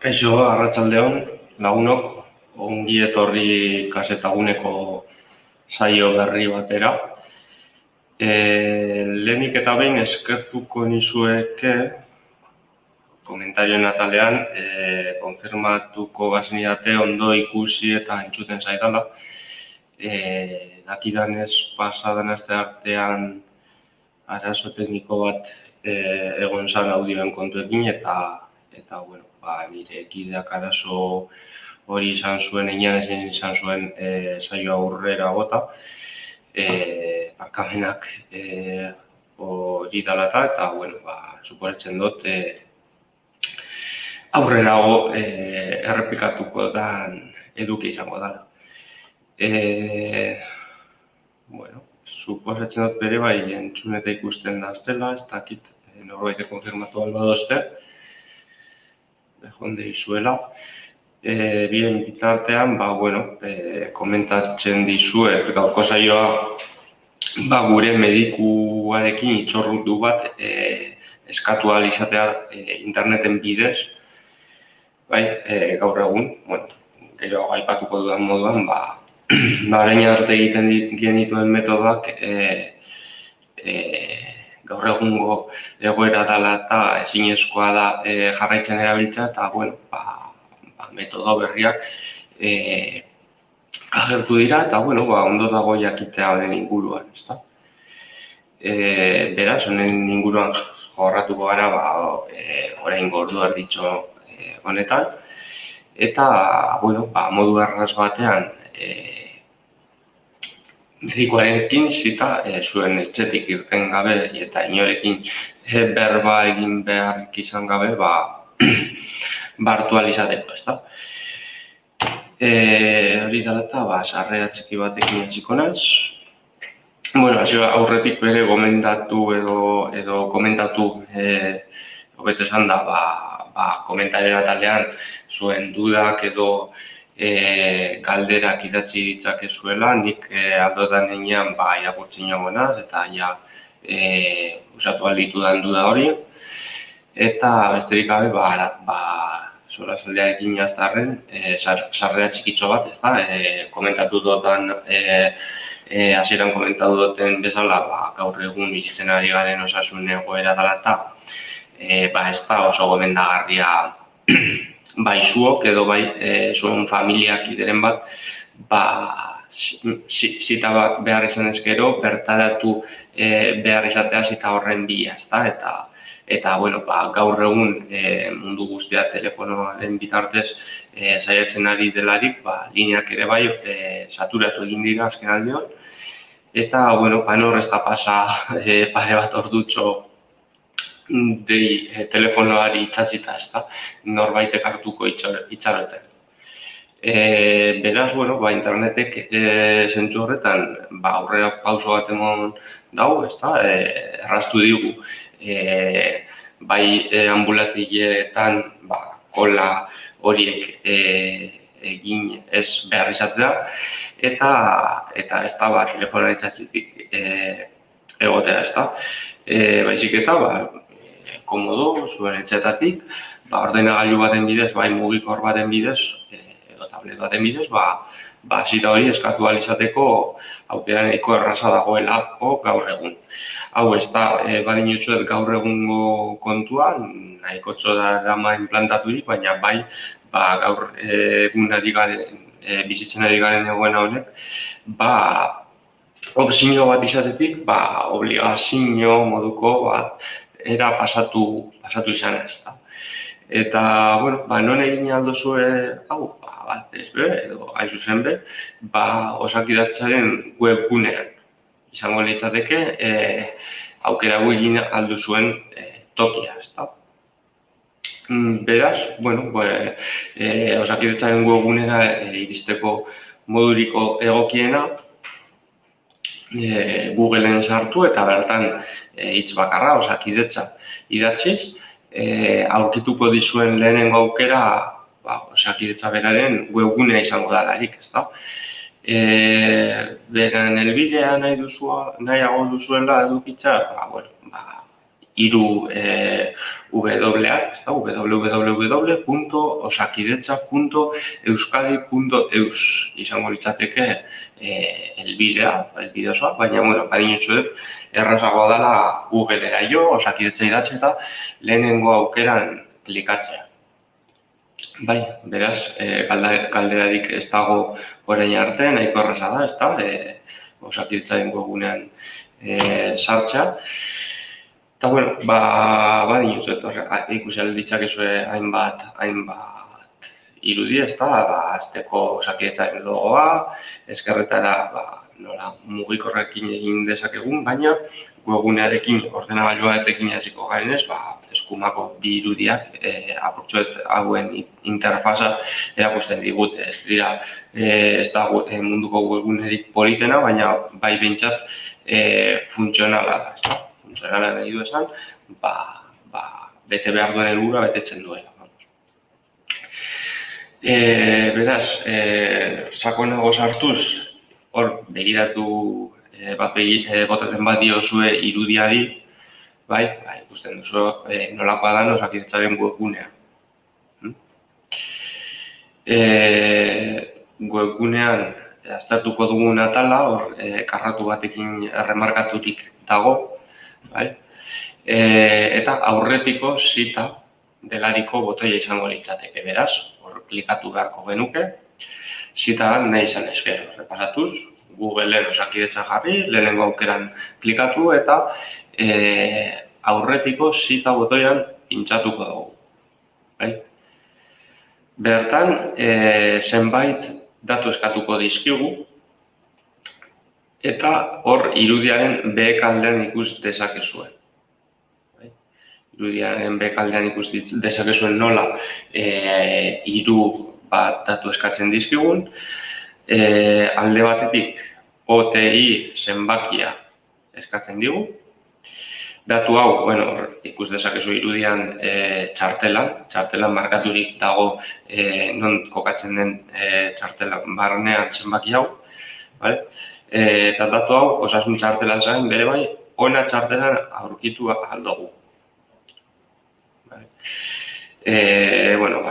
Kaixo, arratsaldeon, lagunok, ongi etorri Kazetaguneko saio berri batera. Lehenik eta behin eskertuko nizueke komentarioen atalean konfirmatuko bazeniate ondo ikusi eta entzuten zaidala. Dakidanez pasadan asteartean arazo tekniko bat egon zan audioen kontuekin eta bueno, nire kideak arazo hori izan zuen, ezin izan zuen saioa aurrera bota. Barkamenak hori dela eta bueno, suposatzen dut aurrerago errepikatuko dan eduki izango dela. Bueno, suposatzen dut bere bai entzun eta ikusten da aztela, ez dakit norbait konfirmatu albadozte, jonde izuela. Bien bitartean, bueno, komentatzen dizuet gaurko saioa gure medikuarekin hitzordu bat eskatu ahal izatea interneten bidez. Gaur egun, bueno, gero aipatuko dudan moduan, orain arte egiten genituen metodoak gaur egungo egoera dela eta ezinezkoa da jarraitzen erabiltzea eta bueno, metodo berriak agertu dira eta bueno, ondo dago jakitea honen inguruan, ezta? Beraz, honen inguruan jorratuko gara oraingo ordu erditxo honetan eta bueno, modu erraz batean medikuarekin zita zuen etxetik irten gabe eta inorekin berba egin behar izan gabe hartu ahal izateko, ezta? Hori dela eta sarrera txiki batekin hasiko naiz. Bueno, aurretik bere gomendatu edo komentatu hobeto esan da komentarioen atalean zuen dudak edo galderak idatzi ditzakezuela, nik aldotan heinean irakurtzen joango naz eta usatu ahal ditudan duda hori. Eta besterik gabe, solasaldiarekin jaztarren, sarrera txikitxo bat, ezta? Komentatu dutan, hasieran komentatu duten bezala, gaur egun bizitzen ari garen osasun egoera dela eta ez da oso gomendagarria bai zuok edo zuen familiak ideren bat, zita bat behar izan ezkero, bertaratu behar izatea zita horren bila, ezta? Eta, bueno, gaur egun mundu guztia telefonoaren bitartez saiatzen ari delarik, lineak ere bai saturatu egin dira azken aldeon. Eta, bueno, nor ez da pasa pare bat ordutxo dei telefonoari itxatzita, ezta? Norbaitek hartuko itxaroten. Beraz, bueno, internetek zentzu horretan aurrera pauso bat emon dago, ezta? Erraztu digu ambulatileetan kola horiek egin ez behar izatea eta ez da telefonoa itxatzitik egotea, ezta? Baizik eta komodo, zuen etxetatik, ordenagailu baten bidez, mugikor baten bidez, edo tablet baten bidez, zita hori eskatu ahal izateko aukera nahiko erraza dagoelako gaur egun. Hau ez da, badinotxoet gaur egungo kontua, nahiko txodara implantaturik, baina gaur egun bizitzen ari garen egoena honek, opzio bat izatetik, obligazio moduko era pasatu izan ez da. Eta, bueno, non egin aldozue hau, ez be, edo hain zuzen be, Osakidetzaren webgunean izango litzateke aukera egin alduzuen tokia, ez da. Beraz, bueno, Osakidetzaren webgunera iristeko moduriko egokiena Googleen sartu eta bertan hitz bakarra, Osakidetza idatziz, aurkituko dizuen lehenengo aukera Osakidetza beraren webgunea izango dalarik, ezta? Beren helbidea nahiago duzuela edukitza, www.osakidetza.euskadi.eus izango litzateke helbidea, helbide osoa, baina, badinutzuet, errazagoa dela Googlera jo, Osakidetza idatzi eta lehenengo aukeran klikatzea. Bai, beraz, galderarik ez dago orain arte, nahiko erraza da, ezta? Osakidetzaren webgunean sartzea. Eta, badinutzuet, ikusi alditzakezue hainbat irudi, ezta? Azteko Osakidetzaren logoa, ezkerretara nola mugikorrekin egin dezakegun, baina webgunearekin, ordenagailuarekin hasiko garenez, eskumako bi irudiak aproxuet hauen interfaza erakusten digute. Ez dira, ez da munduko webgunerik politena, baina bai behintzat funtzionala da, ezta? Funtzionala nahi du esan, bete behar duen helburua betetzen duela. Beraz, sakonago sartuz, hor begiratu botatzen bat diozue irudiari, ikusten duzu nolakoa da Osakidetzaren webgunea. Webgunean aztertuko dugun atala, hor karratu batekin erremarkaturik dago, eta aurretiko zita delariko botoia izango litzateke, beraz, hor klikatu beharko genuke, zita nahi izan ezkero, repasatuz, Googleen Osakidetza jarri, lehenengo aukeran klikatu eta aurretiko zita botoian pintxatuko dugu. Bertan, zenbait datu eskatuko dizkigu eta hor irudiaren behekaldean ikus dezakezue. Irudiaren behekaldean ikus dezakezuen nola hiru bat datu eskatzen dizkigun. Alde batetik OTI zenbakia eskatzen digu. Datu hau, ikus dezakezu irudian txartelan markaturik dago non kokatzen den txartelan barnean zenbaki hau. Eta datu hau, osasun txartelan zain, bere bai, ona txartelan aurkitu aldugu.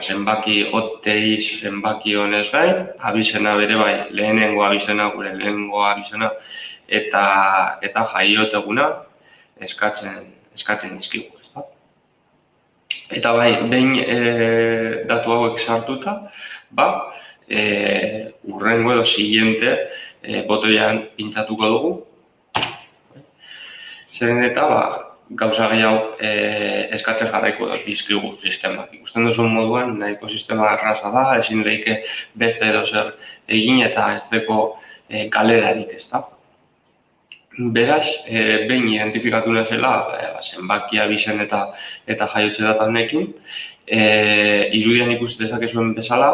Zenbaki OTI zenbaki honez gain, abizena bere bai, lehenengo abizena, gure lehenengo abizena, eta jaioteguna eskatzen dizkigu, ezta? Eta bai, behin datu hauek sartuta, urrengo edo siguiente botoian pintxatuko dugu. Zeren eta, gauza gehiago eskatzen jarraiko dizkigu sistemak. Ikusten duzun moduan, nahiko sistema erraza da, ezin lehike beste edo zer egin eta ez deko galerarik, ezta? Beraz, behin identifikatu nazela, zenbaki abizen eta jaiotze data honekin, irudian ikusi dezakezuen bezala,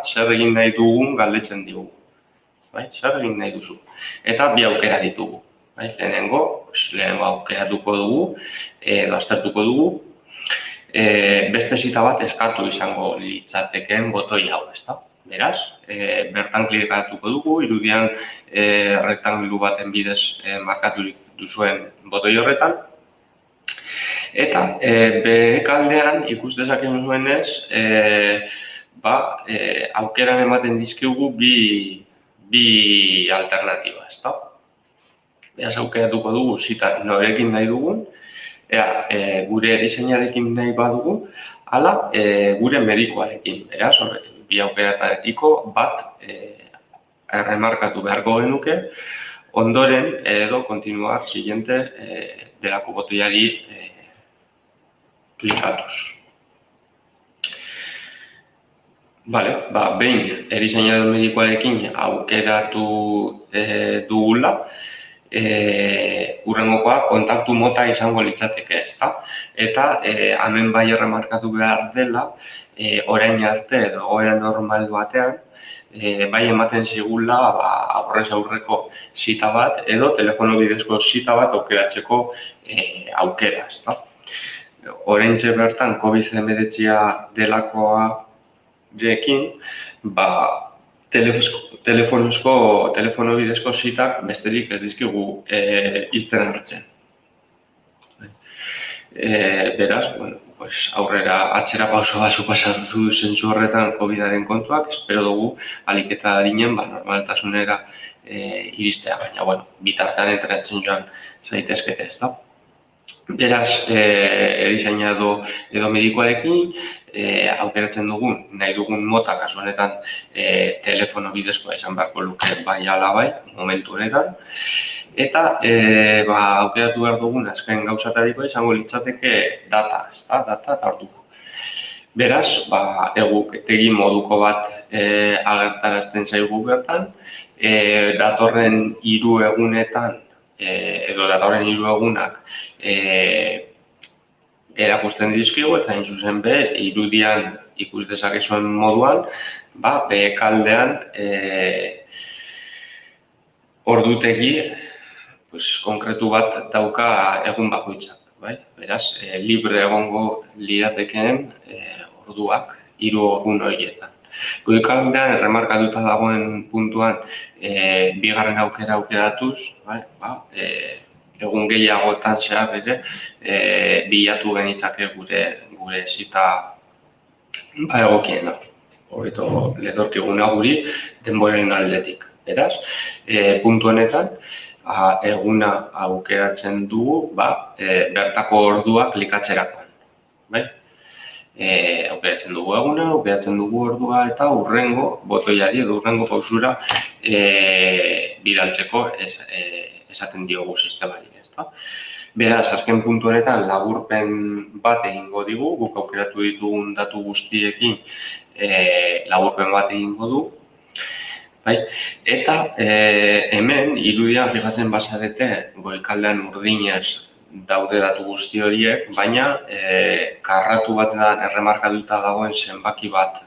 zer egin nahi dugun galdetzen digu. Zer egin nahi duzu. Eta bi aukera ditugu. Lehenengo aukeratuko dugu, edo aztertuko dugu, beste zita bat eskatu izango litzatekeen botoi hau, ezta? Beraz, bertan klikatuko dugu, irudian rektangulu baten bidez markaturik duzuen botoi horretan. Eta behekaldean ikus dezaken zuenez, aukeran ematen dizkigu bi alternatiba, ezta? Beraz, aukeratuko dugu zita norekin nahi dugun, gure erizainarekin nahi badugu, ala gure medikoarekin. Beraz, bi aukeratariko bat erremarkatu beharko genuke, ondoren edo continuar siguiente delako botoiari klikatuz. Behin erizainaren medikoarekin aukeratu dugula, urrengokoa kontaktu mota izango litzateke, ezta? Eta hemen bai erremarkatu behar dela, orain arte edo egoera normal batean, bai ematen zigula aurrez aurreko zita bat edo telefono bidezko zita bat aukeratzeko aukera, ezta? Oraintxe bertan COVID-19 delakoa jekin, telefono bidezko zitak besterik ez dizkigu izten hartzen. Beraz, bueno, pues aurrera atzera pauso bat supasatu zentzu horretan COVID-aren kontuak, espero dugu ahalik eta adinen normaltasunera iristea, baina bueno, bitartean entrenatzen joan zaitezkete, ez da? Beraz, erizaina edo medikoarekin aukeratzen dugun, nahi dugun mota, kasu honetan telefono bidezkoa izan beharko luke bai ala bai, momentu honetan. Eta aukeratu behar dugun azken gauzatarikoa izango litzateke data, ezta? Data eta ordua. Beraz, egutegi moduko bat agertarazten zaigu bertan, datorren 3 egunetan edo datorren 3 egunak erakusten dizkigu eta hain zuzen be, irudian ikus dezakezuen moduan, behekaldean ordutegi konkretu bat dauka egun bakoitzak. Beraz, libre egongo liratekeen orduak 3 egun horietan. Goikaldean erremarkatuta dagoen puntuan bigarren aukera aukeratuz, egun gehiagotan zehar ere bilatu genitzake gure zita egokiena. Hobeto letorkiguna guri denboren aldetik. Beraz, puntu honetan, eguna aukeratzen dugu bertako ordua klikatzerakoan. Aukeratzen dugu eguna, aukeratzen dugu ordua eta hurrengo botoiari edo hurrengo pausura bidaltzeko esaten diogu sistemari. Beraz, azken puntu honetan laburpen bat egingo digu, guk aukeratu ditugun datu guztiekin laburpen bat egingo du. Eta hemen, irudian fijatzen bazarete, goikaldean urdinez daude datu guzti horiek, baina karratu batean erremarkatuta dagoen zenbaki bat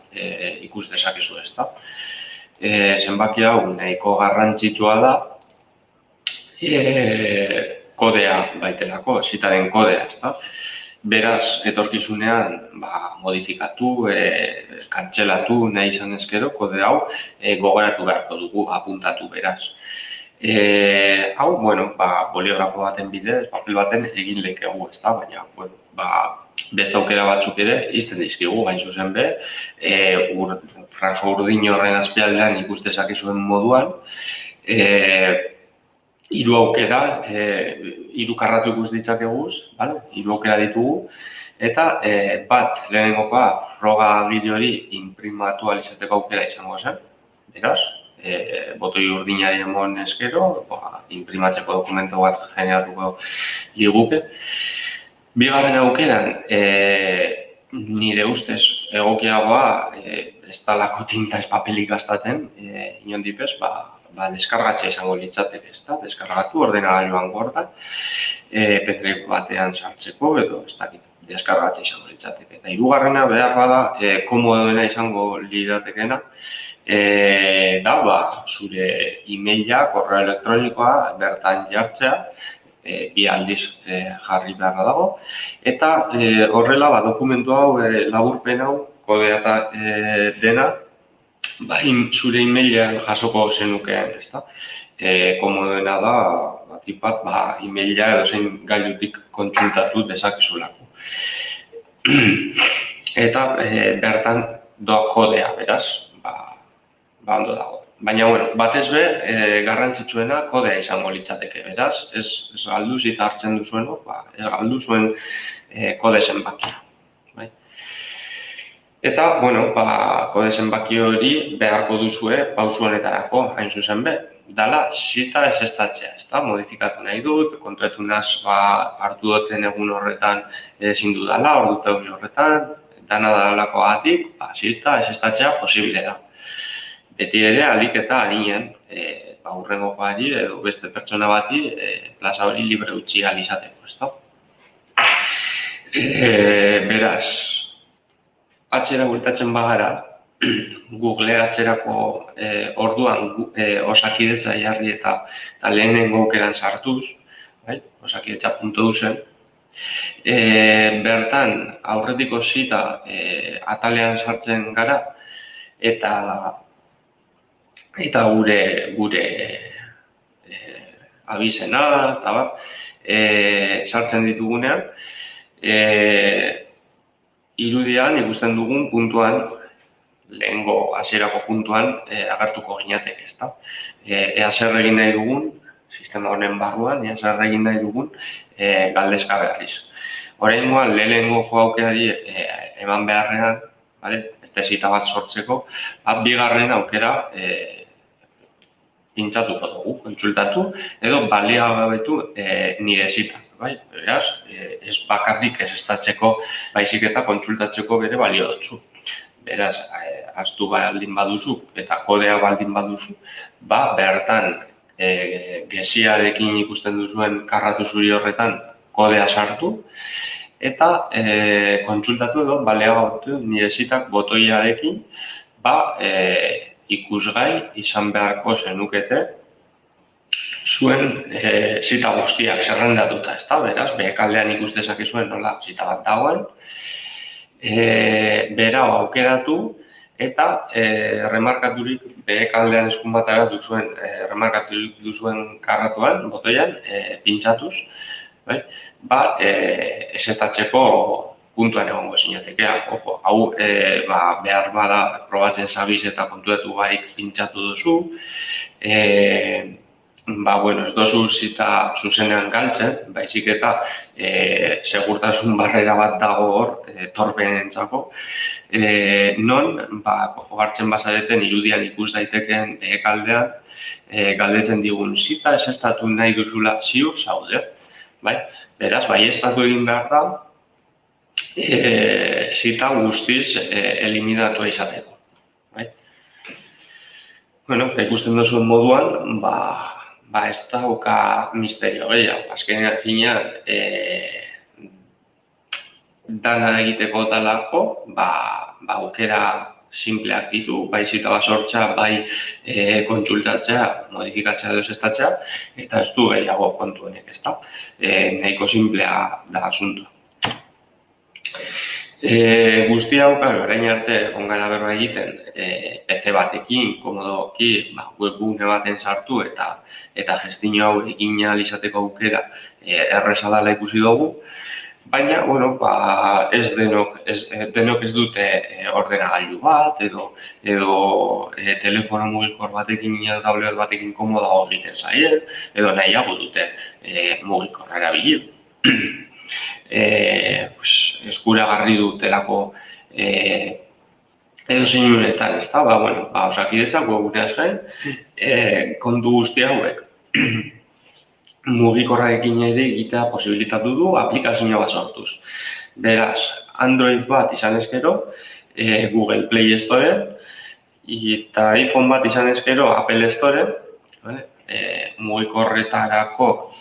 ikus dezakezu, ezta? Zenbaki hau nahiko garrantzitsua da, kodea baitelako, zitaren kodea, ezta? Beraz, etorkizunean modifikatu, kantzelatu nahi izan ezkero, kode hau gogoratu beharko dugu, apuntatu beraz. Hau, boliografo baten bidez, papel baten egin lekegu, ezta? Baina, beste aukera batzuk ere izten dizkigu, gain zuzen be, franja urdin horren azpialdean ikus dezakezuen moduan, 3 aukera, 3 karratu ikus ditzakeguz, 3 aukera ditugu, eta bat lehenengokoa froga gide hori inprimatu alizateko aukera izango zen, beraz, botoi urdinari emon eskero, inprimatzeko dokumento bat generatuko liguke. Bigarren aukeran, nire ustez egokiagoa ez talako tinta ez papelik gastaten, inondipez, deskargatzea izango litzateke, ezta? Deskargatu ordenagailuan gorda, pendrive batean sartzeko edo ez dakit, deskargatzea izango litzateke. Eta hirugarrena behar bada, komodoena izango liratekeena, zure e-maila, korreo elektronikoa bertan jartzea, 2 aldiz jarri beharra dago, eta horrela dokumentu hau, laburpen hau, kodea eta dena, zure e-mailean jasoko zenukeen, ezta? Komodoena da, tipat, e-maila edo zein gailutik kontsultatu dezakezulako. Eta bertan doa kodea, beraz, ondo dago. Baina, batez be, garrantzitsuena kodea izango litzateke, beraz, ez galdu zita hartzen duzueno, ez galdu zuen kode zenbakia. Eta, kode zenbaki hori beharko duzue pausu honetarako, hain zuzen be, dala zita ezestatzea, ezta? Modifikatu nahi dut, kontuetu naz hartu duten egun horretan ezin dudala, ordute horretan, dana dalako gatik, zita ezestatzea posible da. Beti ere, alik eta harinen, hurrengokoari edo beste pertsona bati plaza hori libre utzi alizateko, ezta? Beraz, atzera bueltatzen bagara, Google atzerako orduan osakidetza jarri eta lehenengo aukeran sartuz, osakidetza.eu zen, bertan aurretiko zita atalean sartzen gara eta gure abizena eta sartzen ditugunean, Irudian ikusten dugun puntuan, lehengo hasierako puntuan agertuko ginateke, ezta? Ea zer egin nahi dugun, sistema honen barruan, ea zer egin nahi dugun galdezka berriz. Oraingoan lehenengo aukerari eman beharrean, estesita bat sortzeko, bigarren aukera pintsatuko dugu, kontsultatu, edo baliagabetu nire zita. Beraz, ez bakarrik ez estatzeko, baizik eta kontsultatzeko bere balio dutzu. Beraz, ahaztu baldin baduzu eta kodea baldin baduzu, bertan geziarekin ikusten duzuen karratu zuri horretan kodea sartu, eta kontsultatu edo baliagabetu nire zitak botoiarekin, ikusgai izan beharko zenukete zuen zita guztiak zerrendatuta, ezta? Beraz, behekaldean ikus dezakezuen nola zita bat dagoen, bera aukeratu eta remarkaturik behekaldean eskun batara duzuen remarkaturik duzuen karratuan, botoian, pintsatuz, ezestatzeko puntuan egongo zinatekea. Hau behar bada probatzen zabiz eta kontuetu barik pintsatu duzu. Ez dozu zita zuzenean galtzen, baizik eta segurtasun barrera bat dago hor, torpenentzako. Non, hartzen bazareten irudian ikus daitekeen behekaldean, galdetzen digun zita ezestatu nahi duzula ziur zaude. Beraz, baieztatu egin behar da, zita guztiz eliminatua izateko. Ikusten duzuen moduan, ez dauka misterio gehiago. Azkenean finean, dana egiteko dalako, aukera simpleak ditu, bai zita bat sortzea, bai kontsultatzea, modifikatzea edo ezestatzea, eta ez du gehiago kontuenek, ez da. Nahiko simplea da asuntoa. Guzti hau, orain arte ongara berba egiten PC batekin, komodoki, webgune baten sartu eta gestio hau egin ahal izateko aukera erreza dela ikusi dugu, baina, ez denok ez dute ordenagailu bat edo telefono mugikor batekin edo tablet batekin komodago egiten zaien, edo nahiago dute mugikorra erabili. Eskuragarri dutelako edo zeinunetan, ez da? Osakidetzak webguneaz gain, kontu guzti hauek mugikorrarekin ere egitea posibilitatu du aplikazio bat sortuz. Beraz, Android bat izan ezkero, Google Play Store, eta iPhone bat izan ezkero, Apple Store, mugikorretarako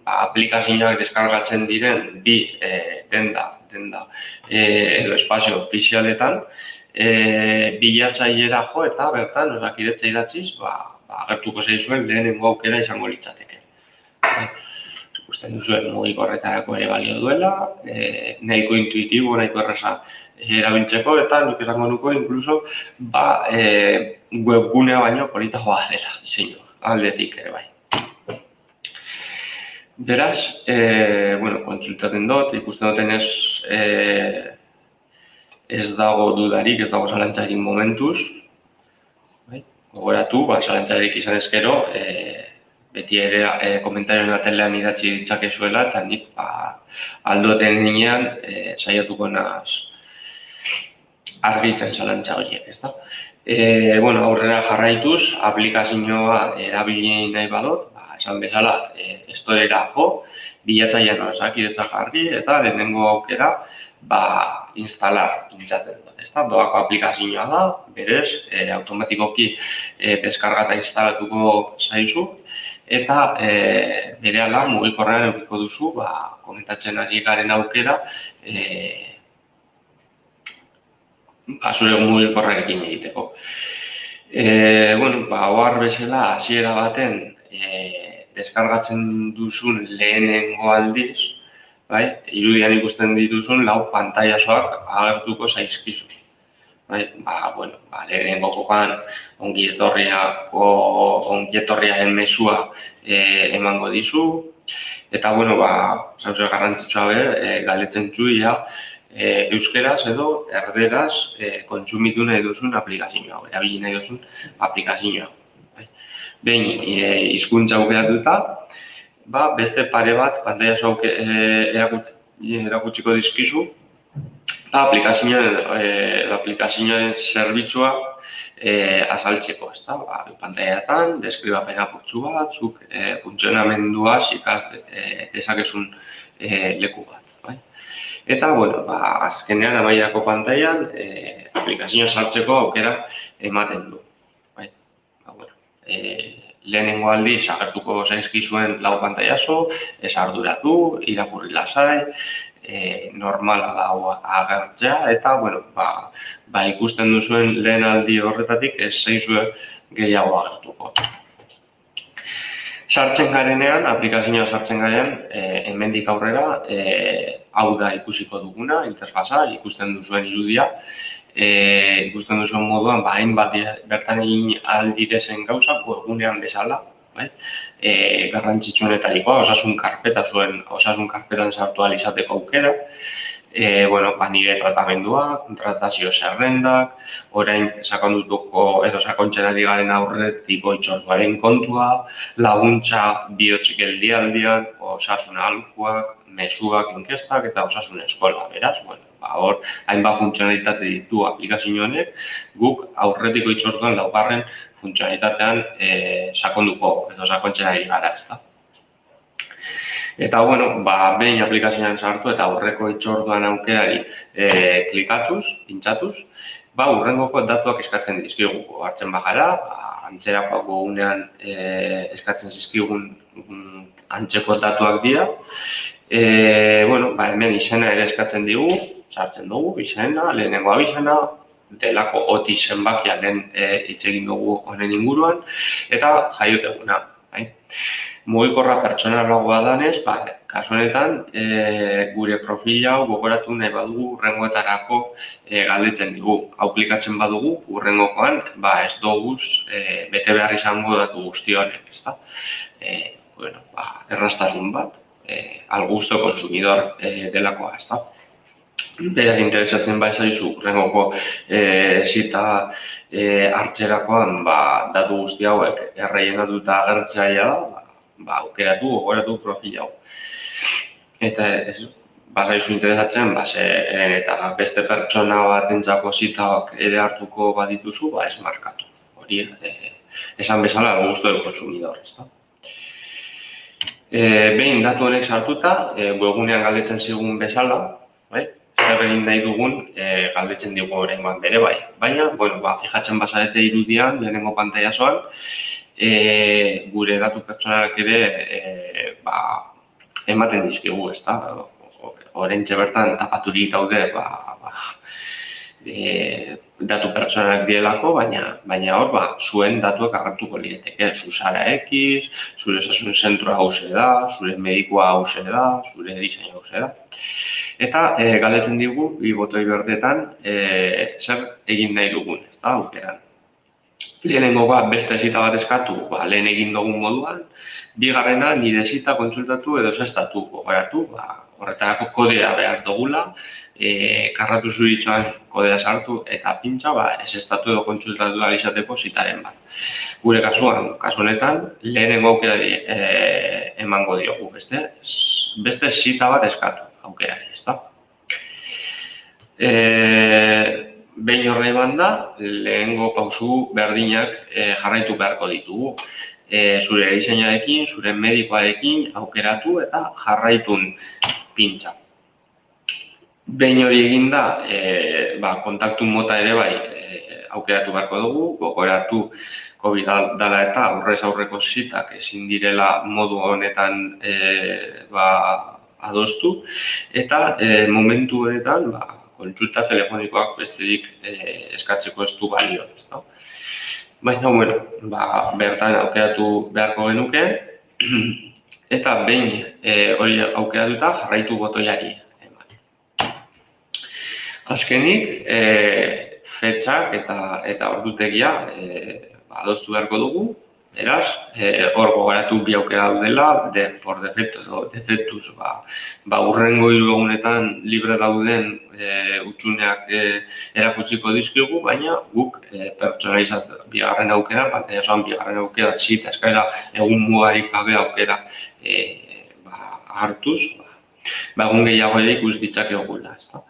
aplikazioak deskargatzen diren bi denda edo espazio ofizialetan bilatzailera jo eta bertan osakidetza idatziz agertuko zaizuen lehenengo aukera izango litzateke. Ikusten duzuen mugikorretarako ere balio duela, nahiko intuitibo, nahiko erraza erabiltzeko eta nik esango nuko inkluso webgunea baino politagoa dela diseinu aldetik ere bai. Beraz, kontsultatzen dut, ikusten duten ez dago dudarik, ez dago zalantzarik momentuz. Gogoratu, zalantzarik izan ezkero, beti ere komentarioen atelean idatzi ditzakezuela, eta nik aldoten ninean saiatuko naz argitzen zalantza horiek, ez da? Aurrera jarraituz, aplikazioa erabili nahi badut, esan bezala, storera jo, bilatzailean osakidetza jarri eta lehenengo aukera instalar pintzatzen dut. Doako aplikazioa da, berez, automatikoki deskargata instalatuko zaizu eta berehala mugikorrean edukiko duzu, komentatzen ari garen aukera zure mugikorrarekin egiteko. Ohar bezala, hasiera baten deskargatzen duzun lehenengo aldiz, irudian ikusten dituzun lau pantailazoak agertuko zaizkizu. Lehenengo kokan ongi etorriaren mezua emango dizu, Eta, bueno, zauze garrantzitsua galdetzen zuia, euskeraz edo erderaz kontsumitu nahi duzun aplikazioa, erabili nahi duzun aplikazioa. Behin, hizkuntza aukeratuta, beste pare bat pantailazo erakutsiko dizkizu, aplikazioen zerbitzua azaltzeko, ezta? Pantailatan, deskribapen apurtxu bat, zuk funtzionamenduaz ikas dezakezun leku bat. Eta, bueno, azkenean amaierako pantailan aplikazioa sartzeko aukera ematen du. Lehenengo aldiz agertuko zaizkizuen 4 pantailazo, ez arduratu, irakurri lasai, normala da agertzea, eta, bueno, ikusten duzuen lehen aldi horretatik ez zaizue gehiago agertuko. Sartzen garenean, aplikazioa sartzen garenean, hemendik aurrera, hau da ikusiko duguna, interfaza, ikusten duzuen irudia, ikusten duzuen moduan, hainbat bertan egin aldirezen gauza, webgunean bezala, garrantzitsuenetarikoa, osasun karpetan sartu ahal izateko aukera, nire tratamendua, kontratazio zerrendak, orain sakondutuko edo sakontzen ari garen aurretik hitzorduaren kontua, laguntza bihotzik geldialdian, osasun aholkuak, mezuak, inkestak eta osasun eskola, beraz, hor, hainbat funtzionalitate ditu aplikazio honek, guk aurretiko hitzorduan 4. funtzionalitatean sakonduko edo sakontzen ari gara, ezta. Eta, bueno, behin aplikazioan sartu eta aurreko hitzorduan aukerari klikatuz, pintxatuz, hurrengoko datuak eskatzen dizkigu hartzen bagara, antzerako gunean eskatzen zizkigun antzeko datuak dira. Hemen izena ere eskatzen digu, sartzen dugu, izena, lehenengo abizena, delako oti zenbakia lehen hitz egin dugu honen inguruan, eta jaioteguna. Mugikorra pertsonalagoa danez, kasu honetan, gure profila gogoratu nahi badugu hurrengoetarako galdetzen digu. Hau klikatzen badugu, hurrengokoan, ez doguz bete behar izango datu guzti honek, ezta? Erraztasun bat, al gusto consumidor delakoa, ezta? Beraz, interesatzen zaizu hurrengoko zita hartzerakoan datu guzti hauek erreienatuta agertzaia da, aukeratu, gogoratu profila hau. Eta bazaizu interesatzen, eta beste pertsona batentzako zitak ere hartuko badituzu, ez markatu. Hori, esan bezala, al gusto del consumidor, ezta? Behin datu honek sartuta, webgunean galdetzen zigun bezala, zer egin nahi dugun galdetzen digu oraingoan bere bai. Baina, fijatzen bazarete irudian, lehenengo pantailazoan, gure datu pertsonalak ere ematen dizkigu, ezta? Oraintxe bertan tapaturik daude datu pertsonalak direlako, baina hor zuen datuak agertuko lirateke. Zu zara X, zure osasun zentroa hauxe da, zure medikua hauxe da, zure erizaina hauxe da. Eta galdetzen digu, bi botoi berdetan, zer egin nahi dugun, ezta, aukeran. Lehenengoa beste zita bat eskatu, lehen egin dugun moduan, bigarrena nire zita kontsultatu edo zestatu gogoratu, horretarako kodea behar dugula, karratu zuritxoan kodea sartu eta pintxa, ez estatu edo kontsultatu da izateko zitaren bat. Gure kasuan, kasu honetan, lehenengo aukerari emango diogu, beste zita bat eskatu aukerari, ezta? Behin horre banda, lehengo pausu berdinak jarraitu beharko ditugu. Zure erizainarekin, zure medikoarekin aukeratu eta jarraitun pintxa. Behin hori eginda, kontaktu mota ere bai aukeratu beharko dugu, gogoratu COVID dela eta aurrez aurreko zitak ezin direla modu honetan adostu, eta momentu honetan kontsulta telefonikoak besterik eskatzeko ez du balio. Baina, bertan aukeratu beharko genuke, eta behin hori aukeratuta jarraitu botoiari. Azkenik, fetxak eta ordutegia adostu beharko dugu, Beraz, hor gogoratu bi aukera daudela, por defecto edo defektuz, urrengo 3 egunetan libre dauden hutsuneak erakutsiko dizkigu, baina guk bigarren aukera, pantaila osoan bigarren aukera, zita eskaera egun mugarik gabe aukera hartuz, egun gehiago ere ikus ditzakegula, ezta.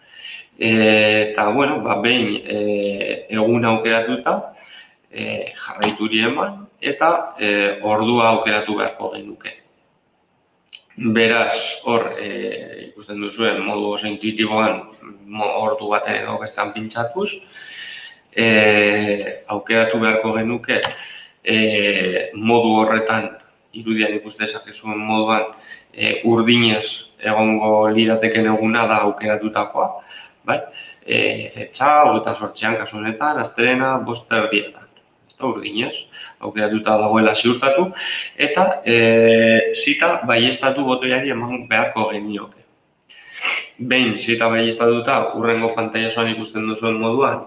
Eta, bueno, behin egun aukeratuta, jarraituri eman eta ordua aukeratu beharko genuke. Beraz, hor ikusten duzuen modu oso intuitiboan ordu baten edo bestean pintsatuz, aukeratu beharko genuke modu horretan irudian ikuste dezakezuen moduan urdinez egongo lirateken eguna da aukeratutakoa, bai? Fetxa, 28an kasu honetan, astelehena 5:30. Urdinez, aukeratuta dagoela ziurtatu, eta zita baieztatu botoiari eman beharko genioke. Behin zita baieztatuta hurrengo pantaila osoan ikusten duzuen moduan,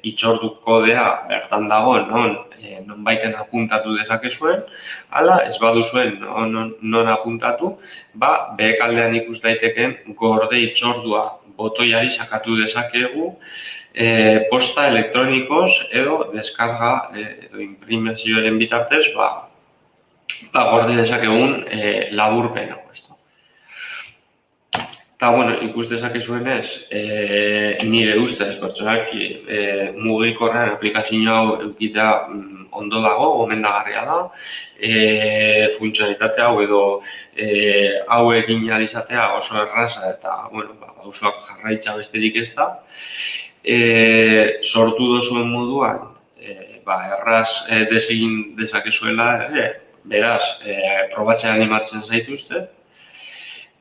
hitzordu kodea bertan dago nonbaiten apuntatu dezakezuen, ala ez baduzuen non apuntatu, behekaldean ikus daiteken gorde hitzordua botoiari sakatu dezakegu posta elektronikoz edo deskarga edo imprimazioaren bitartez gorde dezakegun laburpen hau. Eta, bueno, ikus dezakezuenez, nire ustez pertsonalki mugikorrean aplikazio hau eukitea ondo dago, gomendagarria da, funtzionalitate hau edo hau egin ahal izatea oso erraza eta, bueno, pausoak jarraitza besterik ez da. Sortu duzuen moduan, erraz desegin dezakezuela ere, beraz, probatzea animatzen zaituzte,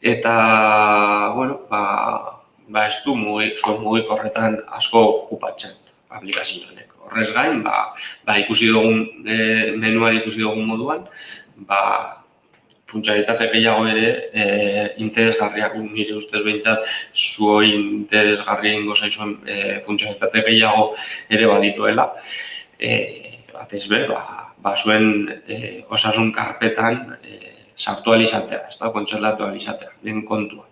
eta, bueno, ez du zuen mugikorretan asko okupatzen aplikazio honek. Horrez gain, ikusi dugun, menuan ikusi dugun moduan, funtzionalitate gehiago ere interesgarriak, nire ustez behintzat, zuoi interesgarri egingo zaizuen funtzionalitate gehiago ere badituela. Batez be, zuen osasun karpetan sartu alizatea, kontsolatu alizatea, lehen kontua.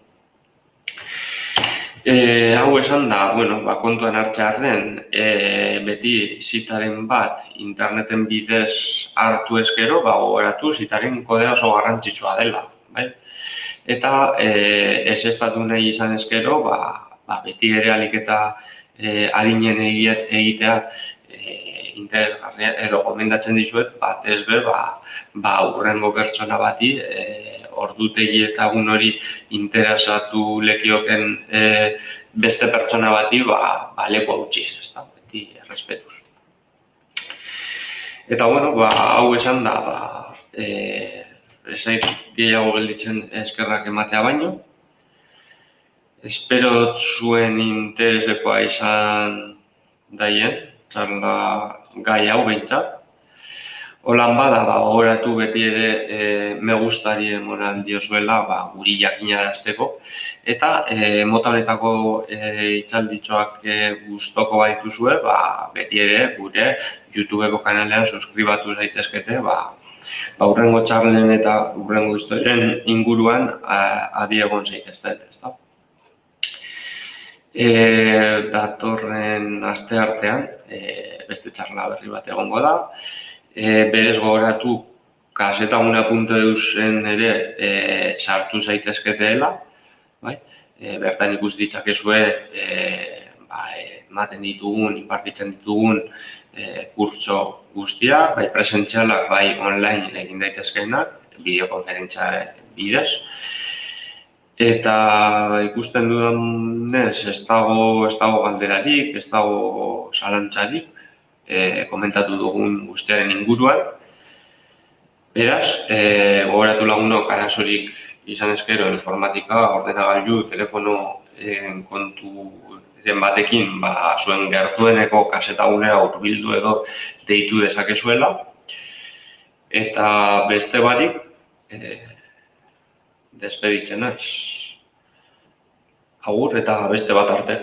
Hau esan da, kontuan hartzearen, beti zitaren bat interneten bidez hartu ezkero, gogoratu zitaren kodea oso garrantzitsua dela. Eta ezeztatu nahi izan ezkero, beti ere alik eta harinen egitea interesgarria, edo gomendatzen dizuet, batez be, hurrengo pertsona bati, ordutegi eta egun hori interesatu lekioken beste pertsona bati, leku hautsiz, beti errespetuz. Eta, bueno, hau esan da, ez zait gehiago gelditzen eskerrak ematea baino. Espero zuen interesekoa izan daien, txarla gai hau behintzat. Holan bada, gogoratu beti ere me gustari emon diozuela guri jakinarazteko. Eta mota honetako hitzalditxoak gustoko baituzue, beti ere gure YouTubeko kanalean suskribatu zaitezkete, hurrengo txarlen eta hurrengo historien inguruan adi egon zaitezten. Datorren asteartean, beste txarla berri bat egongo da. Berez gogoratu kasetaguna.eusen ere sartu zaitezketeela. Bertan ikus ditzakezue ematen ditugun, inpartitzen ditugun kurtso guztiak, bai presentzialak, bai online egin daitezkeenak, bideokonferentzia bidez. Eta ikusten dudanez, ez dago galderarik, ez dago zalantzarik, komentatu dugun guztiaren inguruan. Beraz, gogoratu lagunok arazorik izan ezkero informatika, ordenagailu, telefono konturen batekin, zuen gertueneko kasetagunera hurbildu edo deitu dezakezuela. Eta beste barik, despeditzen naiz. Agur eta beste bat arte.